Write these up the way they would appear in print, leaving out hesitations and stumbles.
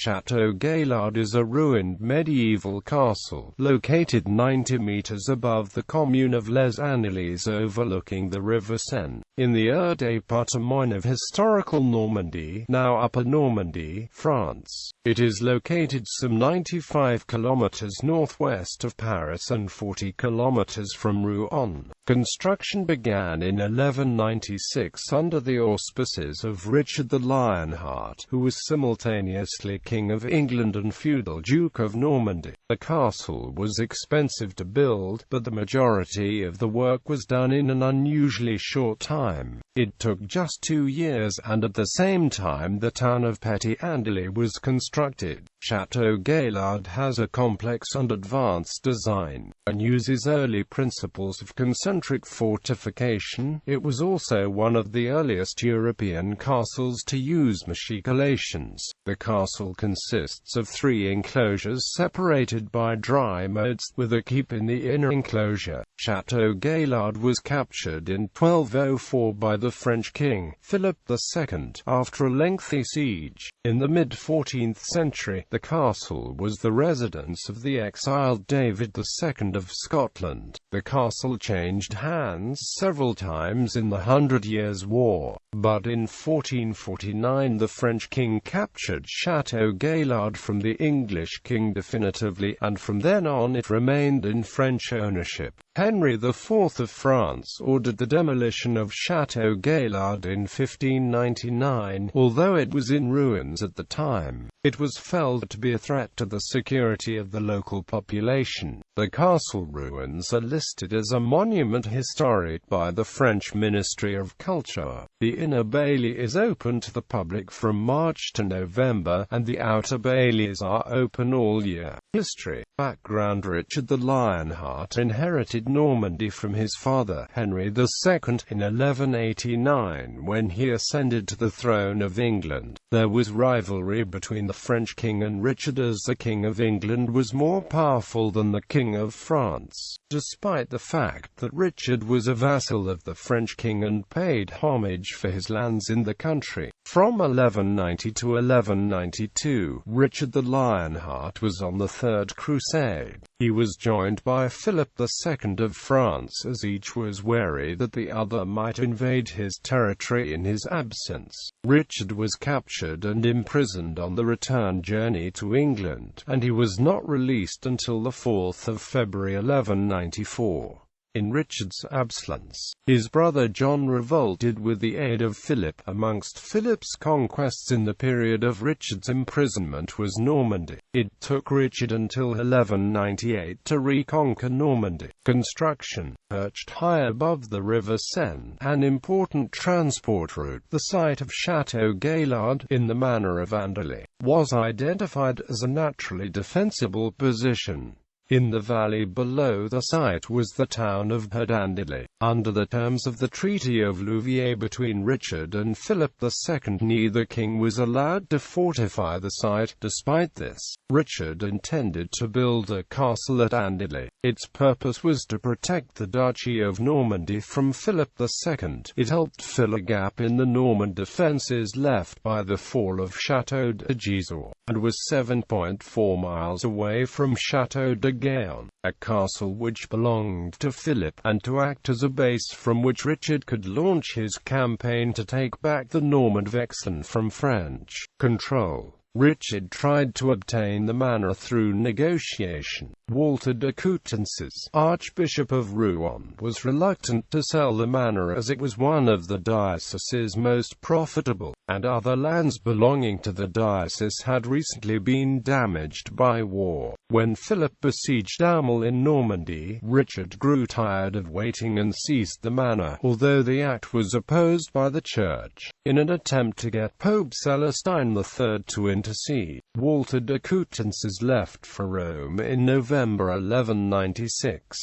Château Gaillard is a ruined medieval castle, located 90 meters above the commune of Les Andelys overlooking the River Seine, in the Eure département of historical Normandy, now Upper Normandy, France. It is located some 95 kilometers northwest of Paris and 40 kilometers from Rouen. Construction began in 1196 under the auspices of Richard the Lionheart, who was simultaneously King of England and feudal Duke of Normandy. The castle was expensive to build, but the majority of the work was done in an unusually short time. It took just 2 years, and at the same time the town of Les Andelys was constructed. Château Gaillard has a complex and advanced design, and uses early principles of concentric fortification. It was also one of the earliest European castles to use machicolations. The castle consists of 3 enclosures separated by dry moats, with a keep in the inner enclosure. Château Gaillard was captured in 1204 by the French king, Philip II, after a lengthy siege. In the mid-14th century, the castle was the residence of the exiled David II of Scotland. The castle changed hands several times in the 100 Years' War, but in 1449 the French king captured Château Gaillard from the English king definitively, and from then on it remained in French ownership. Henry IV of France ordered the demolition of Château Gaillard in 1599, although it was in ruins at the time. It was felt to be a threat to the security of the local population. The castle ruins are listed as a monument historique by the French Ministry of Culture. The inner bailey is open to the public from March to November, and the outer bailies are open all year. History. Background: Richard the Lionheart inherited Normandy from his father, Henry II, in 1189, when he ascended to the throne of England. There was rivalry between the French king and Richard, as the King of England was more powerful than the King of France. Despite the fact that Richard was a vassal of the French king and paid homage for his lands in the country. From 1190 to 1192, Richard the Lionheart was on the Third Crusade. He was joined by Philip II of France, as each was wary that the other might invade his territory in his absence. Richard was captured and imprisoned on the return journey to England, and he was not released until the 4th of February 1194. In Richard's absence, his brother John revolted with the aid of Philip. Amongst Philip's conquests in the period of Richard's imprisonment was Normandy. It took Richard until 1198 to reconquer Normandy. Construction. Perched high above the River Seine, an important transport route, the site of Château Gaillard, in the manor of Andelys, was identified as a naturally defensible position. In the valley below the site was the town of Andelys. Under the terms of the Treaty of Louviers between Richard and Philip II, neither king was allowed to fortify the site. Despite this, Richard intended to build a castle at Andelys. Its purpose was to protect the Duchy of Normandy from Philip II. It helped fill a gap in the Norman defences left by the fall of Château de Gisors, and was 7.4 miles away from Château Gaillard, a castle which belonged to Philip, and to act as a base from which Richard could launch his campaign to take back the Norman Vexin from French control. Richard tried to obtain the manor through negotiation. Walter de Coutances, Archbishop of Rouen, was reluctant to sell the manor as it was one of the diocese's most profitable, and other lands belonging to the diocese had recently been damaged by war. When Philip besieged Aumale in Normandy, Richard grew tired of waiting and seized the manor, although the act was opposed by the Church. In an attempt to get Pope Celestine III to intercede, Walter de Coutances left for Rome in November 1196.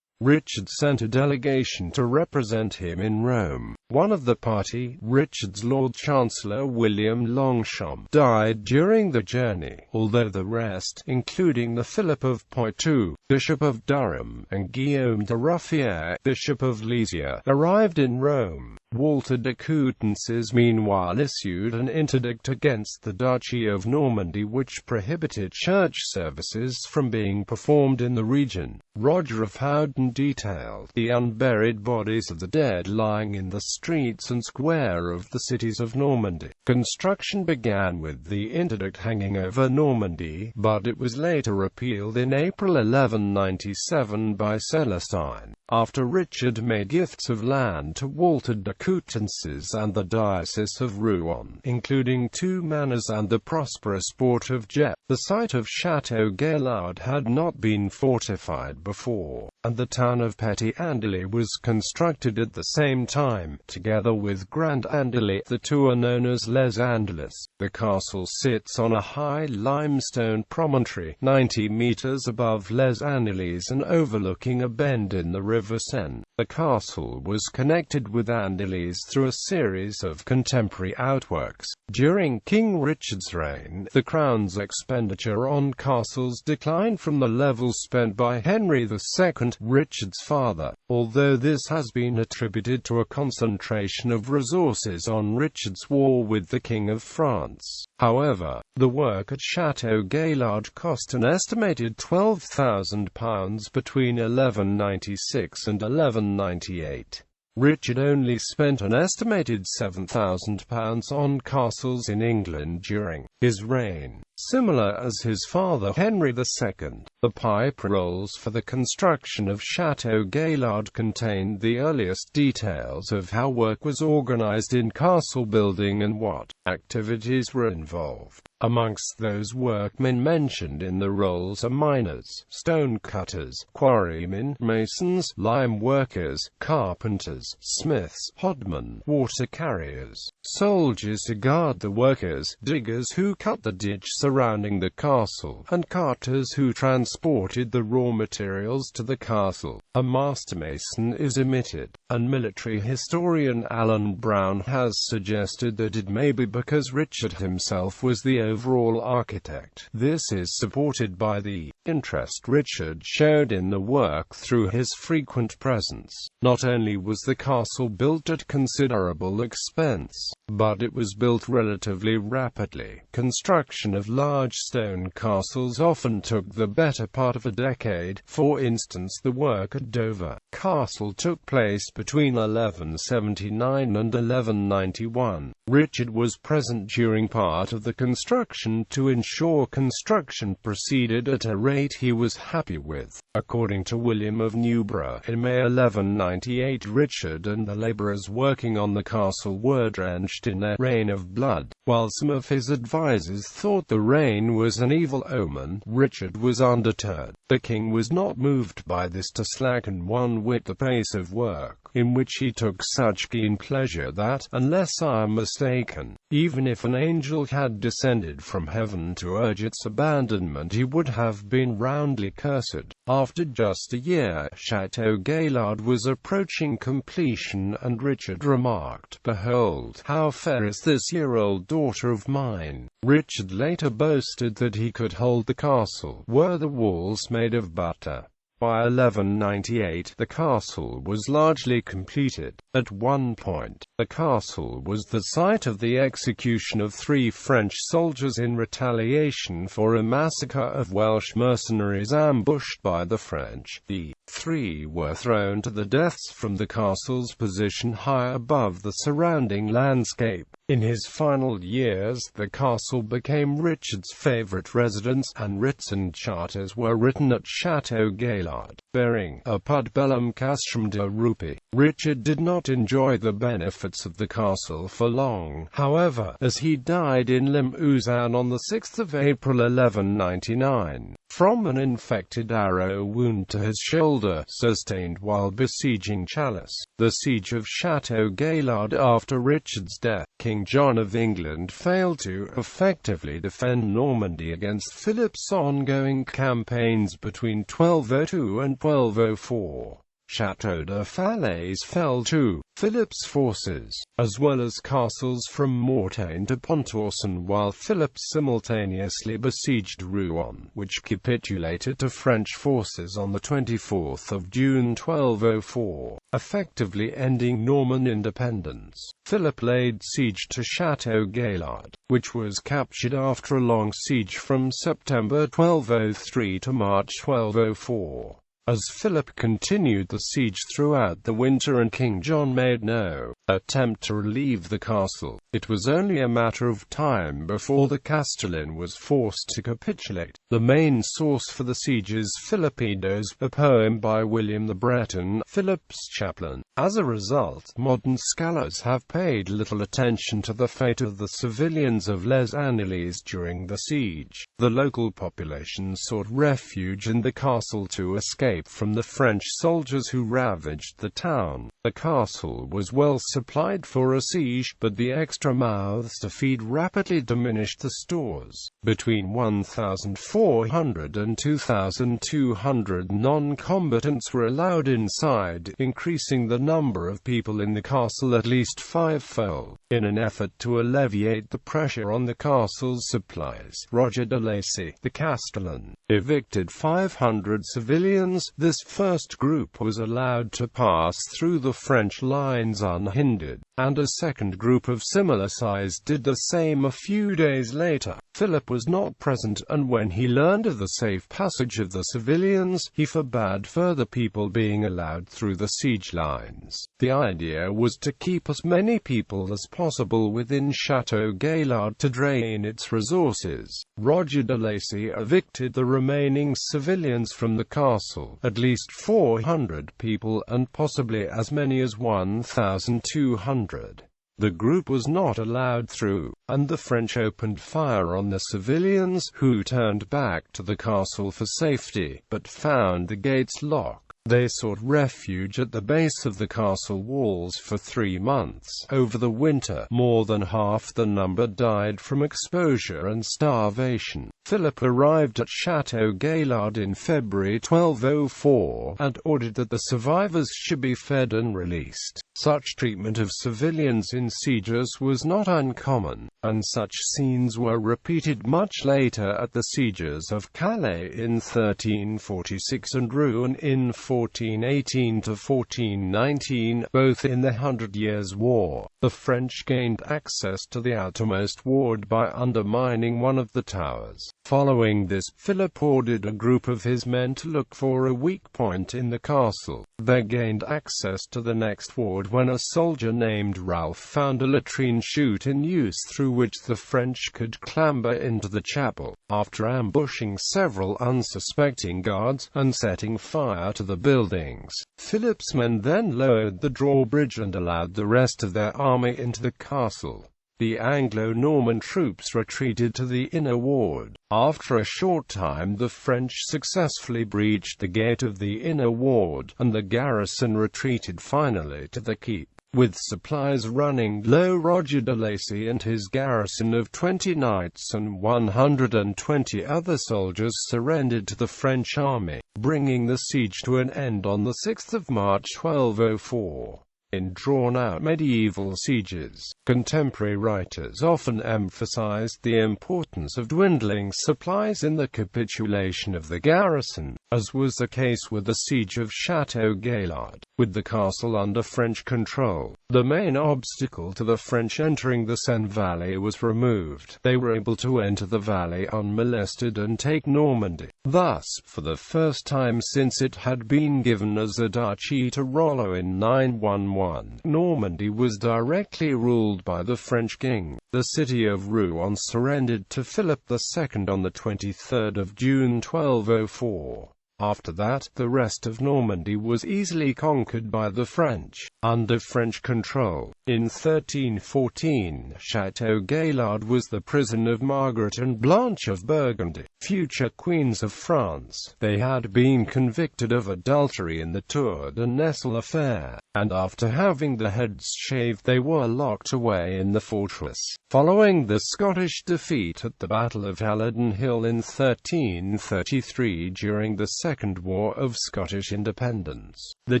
Richard sent a delegation to represent him in Rome. One of the party, Richard's Lord Chancellor William Longchamp, died during the journey, although the rest, including the Philip of Poitou, Bishop of Durham, and Guillaume de Ruffière, Bishop of Lisieux, arrived in Rome. Walter de Coutances meanwhile issued an interdict against the Duchy of Normandy which prohibited church services from being performed in the region. Roger of Howden detailed the unburied bodies of the dead lying in the streets and square of the cities of Normandy. Construction began with the interdict hanging over Normandy, but it was later repealed in April 1197 by Celestine, after Richard made gifts of land to Walter de Coutances and the Diocese of Rouen, including 2 manors and the prosperous port of Gep. The site of Château Gaillard had not been fortified before, and the town of Petit Andely was constructed at the same time, together with Grand Andely. The two are known as Les Andelys. The castle sits on a high limestone promontory, 90 meters above Les Andelys and overlooking a bend in the River Seine. The castle was connected with Andelys through a series of contemporary outworks. During King Richard's reign, the crown's expenditure on castles declined from the level spent by Henry II, Richard's father, although this has been attributed to a concentration of resources on Richard's war with the King of France. However, the work at Château Gaillard cost an estimated £12,000 between 1196 and 1198. Richard only spent an estimated £7,000 on castles in England during his reign. Similar as his father Henry II, the pipe rolls for the construction of Château Gaillard contained the earliest details of how work was organized in castle building and what activities were involved. Amongst those workmen mentioned in the rolls are miners, stone cutters, quarrymen, masons, lime workers, carpenters, smiths, hodmen, water carriers, soldiers to guard the workers, diggers who cut the ditch surrounding the castle, and carters who transported the raw materials to the castle. A master mason is omitted, and military historian Alan Brown has suggested that it may be because Richard himself was the overall architect. This is supported by the interest Richard showed in the work through his frequent presence. Not only was the castle built at considerable expense, but it was built relatively rapidly. Construction of large stone castles often took the better part of a decade. For instance, the work at Dover Castle took place between 1179 and 1191. Richard was present during part of the construction to ensure construction proceeded at a rate he was happy with. According to William of Newburgh, in May 1198 Richard and the labourers working on the castle were drenched in a rain of blood. While some of his advisers thought the rain was an evil omen, Richard was undeterred. The king was not moved by this to slacken one whit the pace of work, in which he took such keen pleasure that, unless I am mistaken, even if an angel had descended from heaven to urge its abandonment he would have been roundly cursed. After just a year, Château Gaillard was approaching completion and Richard remarked, "Behold, how fair is this year-old daughter of mine." Richard later boasted that he could hold the castle, were the walls made of butter. By 1198, the castle was largely completed. At one point, the castle was the site of the execution of 3 French soldiers in retaliation for a massacre of Welsh mercenaries ambushed by the French. The 3 were thrown to the deaths from the castle's position high above the surrounding landscape. In his final years, the castle became Richard's favorite residence, and writs and charters were written at Château Gaillard, bearing apud bellum castrum de Rupi. Richard did not enjoy the benefits of the castle for long, however, as he died in Limousin on 6 April 1199, from an infected arrow wound to his shoulder, sustained while besieging Chalice. The siege of Château Gaillard after Richard's death. King John of England failed to effectively defend Normandy against Philip's ongoing campaigns between 1202 and 1204. Château de Falaise fell too. Philip's forces, as well as castles from Mortain to Pontorson, while Philip simultaneously besieged Rouen, which capitulated to French forces on the 24th of June 1204, effectively ending Norman independence. Philip laid siege to Château Gaillard, which was captured after a long siege from September 1203 to March 1204. As Philip continued the siege throughout the winter and King John made no attempt to relieve the castle, it was only a matter of time before the castellan was forced to capitulate. The main source for the siege is Philippides, a poem by William the Breton, Philip's chaplain. As a result, modern scholars have paid little attention to the fate of the civilians of Les Andelys during the siege. The local population sought refuge in the castle to escape from the French soldiers who ravaged the town. The castle was well supplied for a siege, but the extra mouths to feed rapidly diminished the stores. Between 1,400 and 2,200 non-combatants were allowed inside, increasing the number of people in the castle at least fivefold. In an effort to alleviate the pressure on the castle's supplies, Roger de Lacy, the castellan, evicted 500 civilians. This first group was allowed to pass through the French lines unhindered, and a second group of similar size did the same a few days later. Philip was not present, and when he learned of the safe passage of the civilians, he forbade further people being allowed through the siege lines. The idea was to keep as many people as possible within Château Gaillard to drain its resources. Roger de Lacy evicted the remaining civilians from the castle, at least 400 people, and possibly as many as 1,200. The group was not allowed through, and the French opened fire on the civilians, who turned back to the castle for safety, but found the gates locked. They sought refuge at the base of the castle walls for 3 months. Over the winter, more than half the number died from exposure and starvation. Philip arrived at Château Gaillard in February 1204, and ordered that the survivors should be fed and released. Such treatment of civilians in sieges was not uncommon, and such scenes were repeated much later at the sieges of Calais in 1346 and Rouen in 1418 to 1419, both in the 100 Years' War. The French gained access to the outermost ward by undermining one of the towers. Following this, Philip ordered a group of his men to look for a weak point in the castle. They gained access to the next ward when a soldier named Ralph found a latrine chute in use through which the French could clamber into the chapel. After ambushing several unsuspecting guards, and setting fire to the buildings, Philip's men then lowered the drawbridge and allowed the rest of their army into the castle. The Anglo-Norman troops retreated to the inner ward. After a short time, the French successfully breached the gate of the inner ward, and the garrison retreated finally to the keep. With supplies running low, Roger de Lacy and his garrison of 20 knights and 120 other soldiers surrendered to the French army, bringing the siege to an end on the 6th of March 1204. In drawn-out medieval sieges, contemporary writers often emphasized the importance of dwindling supplies in the capitulation of the garrison, as was the case with the siege of Château Gaillard. With the castle under French control, the main obstacle to the French entering the Seine valley was removed. They were able to enter the valley unmolested and take Normandy. Thus, for the first time since it had been given as a duchy to Rollo in 911, Normandy was directly ruled by the French king. The city of Rouen surrendered to Philip II on the 23rd of June 1204. After that, the rest of Normandy was easily conquered by the French. Under French control, in 1314, Château Gaillard was the prison of Margaret and Blanche of Burgundy, future queens of France. They had been convicted of adultery in the Tour de Nesle affair, and after having their heads shaved they were locked away in the fortress. Following the Scottish defeat at the Battle of Halidon Hill in 1333 during the Second Second War of Scottish Independence. The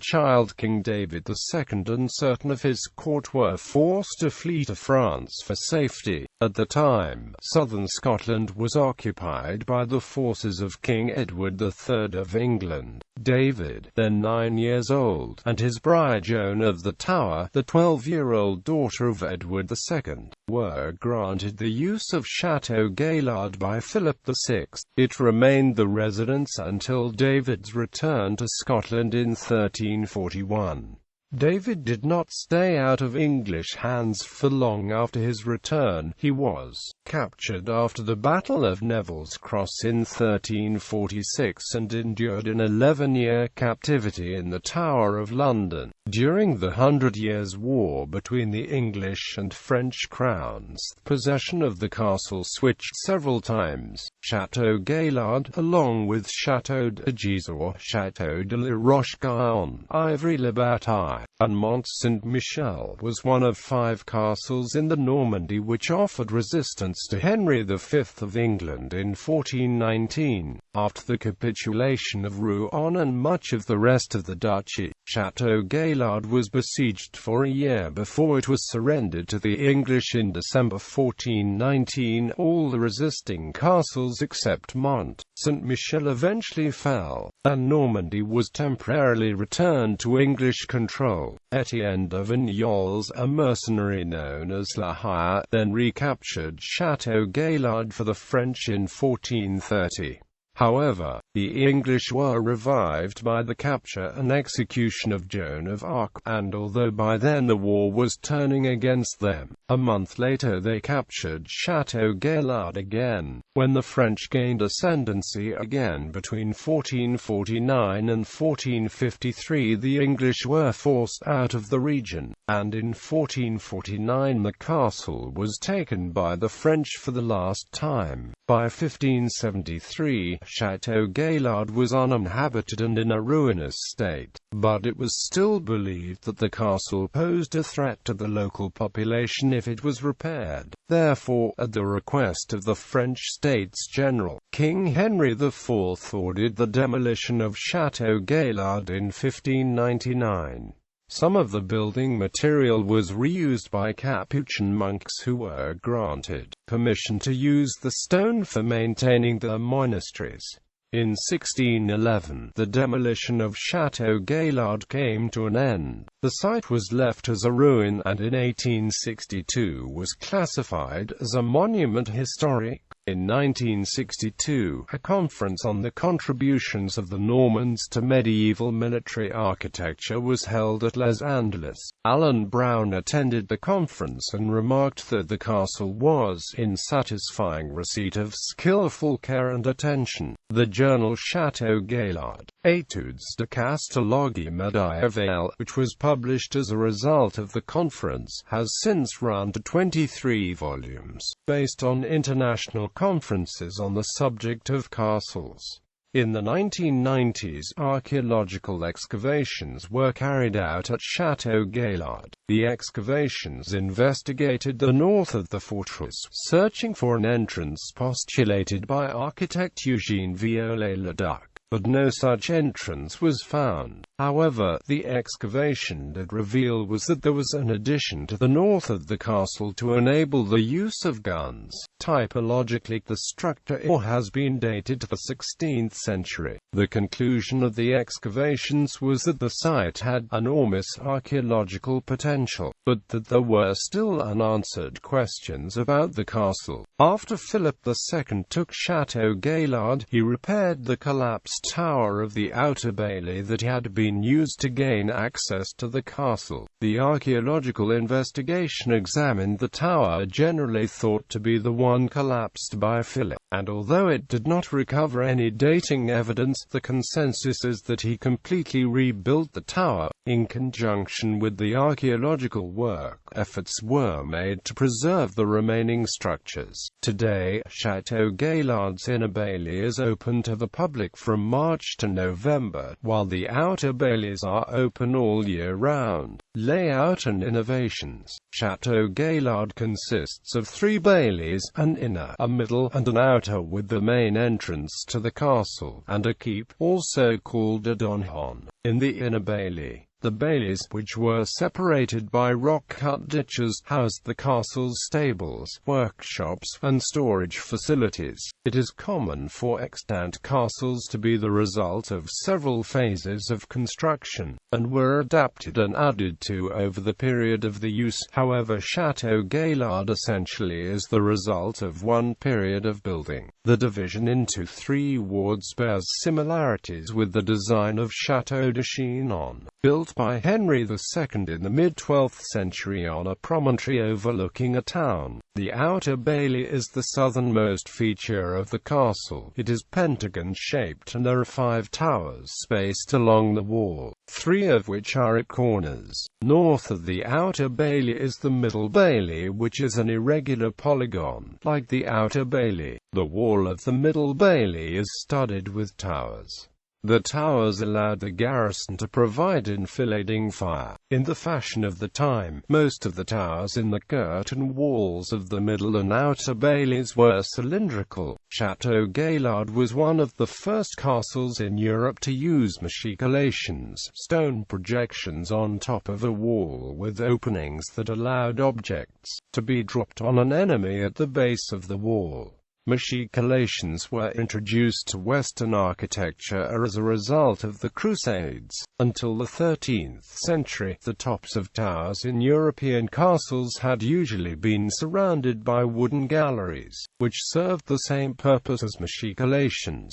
child King David II and certain of his court were forced to flee to France for safety. At the time, southern Scotland was occupied by the forces of King Edward III of England. David, then 9 years old, and his bride Joan of the Tower, the 12-year-old daughter of Edward II, were granted the use of Château Gaillard by Philip VI. It remained the residence until David's return to Scotland in 1341. David did not stay out of English hands for long after his return. He was captured after the Battle of Neville's Cross in 1346 and endured an 11-year captivity in the Tower of London. During the 100 Years' War between the English and French crowns, possession of the castle switched several times. Château Gaillard, along with Château de Gisors, Château de la Roche-Guyon, Ivry-le-Bataille, and Mont-Saint-Michel, was one of 5 castles in the Normandy which offered resistance to Henry V of England in 1419. After the capitulation of Rouen and much of the rest of the duchy, Château Gaillard was besieged for a year before it was surrendered to the English in December 1419. All the resisting castles except Mont-Saint-Michel eventually fell, and Normandy was temporarily returned to English control. Etienne de Vignoles, a mercenary known as La Hire, then recaptured Château Gaillard for the French in 1430. However, the English were revived by the capture and execution of Joan of Arc, and although by then the war was turning against them, a month later they captured Château Gaillard again. When the French gained ascendancy again between 1449 and 1453, the English were forced out of the region, and in 1449 the castle was taken by the French for the last time. By 1573, Château Gaillard was uninhabited and in a ruinous state, but it was still believed that the castle posed a threat to the local population if it was repaired. Therefore, at the request of the French States General, King Henry IV ordered the demolition of Château Gaillard in 1599. Some of the building material was reused by Capuchin monks who were granted permission to use the stone for maintaining their monasteries. In 1611, the demolition of Château Gaillard came to an end. The site was left as a ruin and in 1862 was classified as a monument historique. In 1962, a conference on the contributions of the Normans to medieval military architecture was held at Les Andelys. Alan Brown attended the conference and remarked that the castle was in satisfying receipt of skillful care and attention. The journal Château Gaillard, Études de Castellogie médiévale, which was published as a result of the conference, has since run to 23 volumes, based on international conferences on the subject of castles. In the 1990s, archaeological excavations were carried out at Château Gaillard. The excavations investigated the north of the fortress, searching for an entrance postulated by architect Eugène Viollet-le-Duc, but no such entrance was found. However, the excavation did reveal was that there was an addition to the north of the castle to enable the use of guns. Typologically, the structure has been dated to the 16th century. The conclusion of the excavations was that the site had enormous archaeological potential, but that there were still unanswered questions about the castle. After Philip II took Château Gaillard, he repaired the collapsed tower of the Outer Bailey that had been used to gain access to the castle. The archaeological investigation examined the tower generally thought to be the one collapsed by Philip, and although it did not recover any dating evidence, the consensus is that he completely rebuilt the tower. In conjunction with the archaeological work, efforts were made to preserve the remaining structures. Today, Château Gaillard's Inner Bailey is open to the public from March to November, while the outer baileys are open all year round. Layout and innovations. Château Gaillard consists of 3 baileys, an inner, a middle, and an outer, with the main entrance to the castle, and a keep, also called a donjon, in the inner bailey. The baileys, which were separated by rock-cut ditches, housed the castle's stables, workshops, and storage facilities. It is common for extant castles to be the result of several phases of construction, and were adapted and added to over the period of the use. However, Château Gaillard essentially is the result of one period of building. The division into 3 wards bears similarities with the design of Château de Chinon, built by Henry II in the mid-12th century on a promontory overlooking a town. The outer bailey is the southernmost feature of the castle. It is pentagon-shaped and there are 5 towers spaced along the wall, 3 of which are at corners. North of the outer bailey is the middle bailey, which is an irregular polygon, like the outer bailey. The wall of the middle bailey is studded with towers. The towers allowed the garrison to provide enfilading fire. In the fashion of the time, most of the towers in the curtain walls of the middle and outer baileys were cylindrical. Château Gaillard was one of the first castles in Europe to use machicolations, stone projections on top of a wall with openings that allowed objects to be dropped on an enemy at the base of the wall. Machicolations were introduced to Western architecture as a result of the Crusades. Until the 13th century, the tops of towers in European castles had usually been surrounded by wooden galleries, which served the same purpose as machicolations.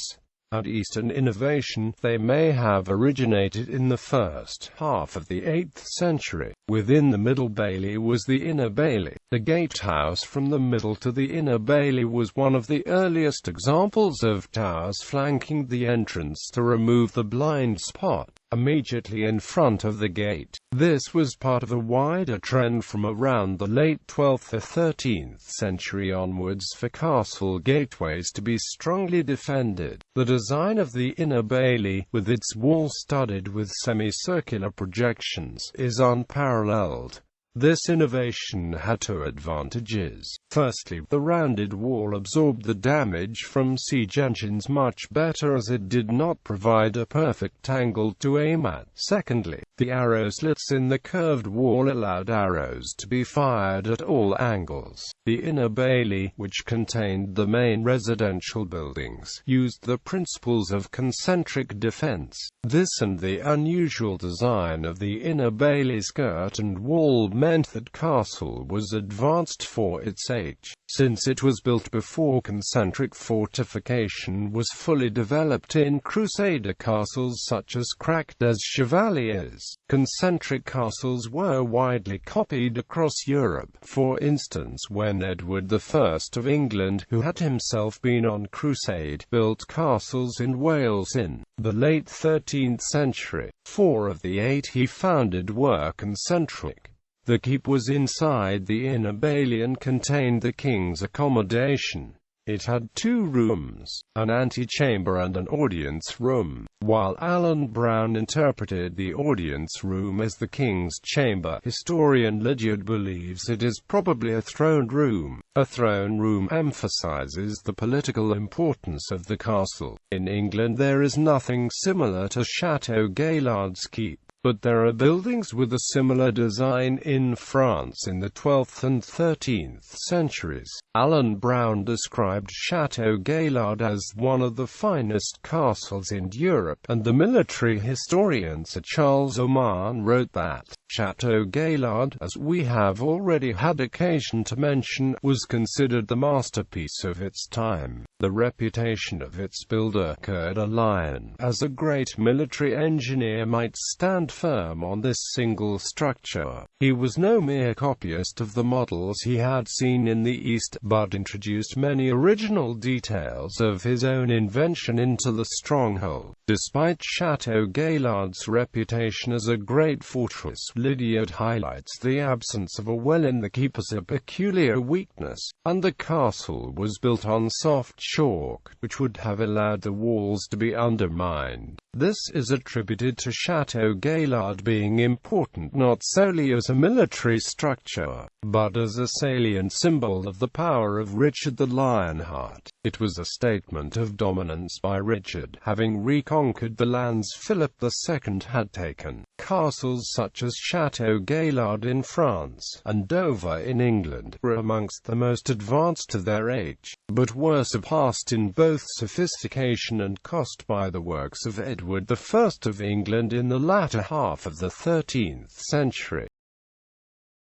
At Eastern innovation, they may have originated in the first half of the 8th century. Within the middle bailey was the inner bailey. The gatehouse from the middle to the inner bailey was one of the earliest examples of towers flanking the entrance to remove the blind spot immediately in front of the gate. This was part of a wider trend from around the late 12th or 13th century onwards for castle gateways to be strongly defended. The design of the inner bailey, with its wall studded with semicircular projections, is unparalleled. This innovation had 2 advantages. Firstly, the rounded wall absorbed the damage from siege engines much better as it did not provide a perfect angle to aim at. Secondly, the arrow slits in the curved wall allowed arrows to be fired at all angles. The inner bailey, which contained the main residential buildings, used the principles of concentric defense. This and the unusual design of the inner bailey's curtained wall meant that castle was advanced for its age, since it was built before concentric fortification was fully developed in Crusader castles such as Crac des Chevaliers. Concentric castles were widely copied across Europe. For instance, when Edward I of England, who had himself been on crusade, built castles in Wales in the late 13th century, 4 of the 8 he founded were concentric. The keep was inside the inner bailey and contained the king's accommodation. It had 2 rooms, an antechamber and an audience room, while Alan Brown interpreted the audience room as the king's chamber. Historian Lydiard believes it is probably a throne room. A throne room emphasizes the political importance of the castle. In England there is nothing similar to Château Gaillard's keep, but there are buildings with a similar design in France in the 12th and 13th centuries. Alan Brown described Château Gaillard as one of the finest castles in Europe, and the military historian Sir Charles Oman wrote that Château Gaillard, as we have already had occasion to mention, was considered the masterpiece of its time. The reputation of its builder, Coeur de Lion, as a great military engineer might stand stand firm on this single structure. He was no mere copyist of the models he had seen in the East, but introduced many original details of his own invention into the stronghold. Despite Château Gaillard's reputation as a great fortress, Lydiard highlights the absence of a well in the keep as a peculiar weakness, and the castle was built on soft chalk, which would have allowed the walls to be undermined. This is attributed to Château Gaillard being important not solely as a military structure, but as a salient symbol of the power of Richard the Lionheart. It was a statement of dominance by Richard, having reconquered the lands Philip II had taken. Castles such as Château Gaillard in France, and Dover in England, were amongst the most advanced of their age, but were surpassed in both sophistication and cost by the works of Edward I of England in the latter half of the 13th century.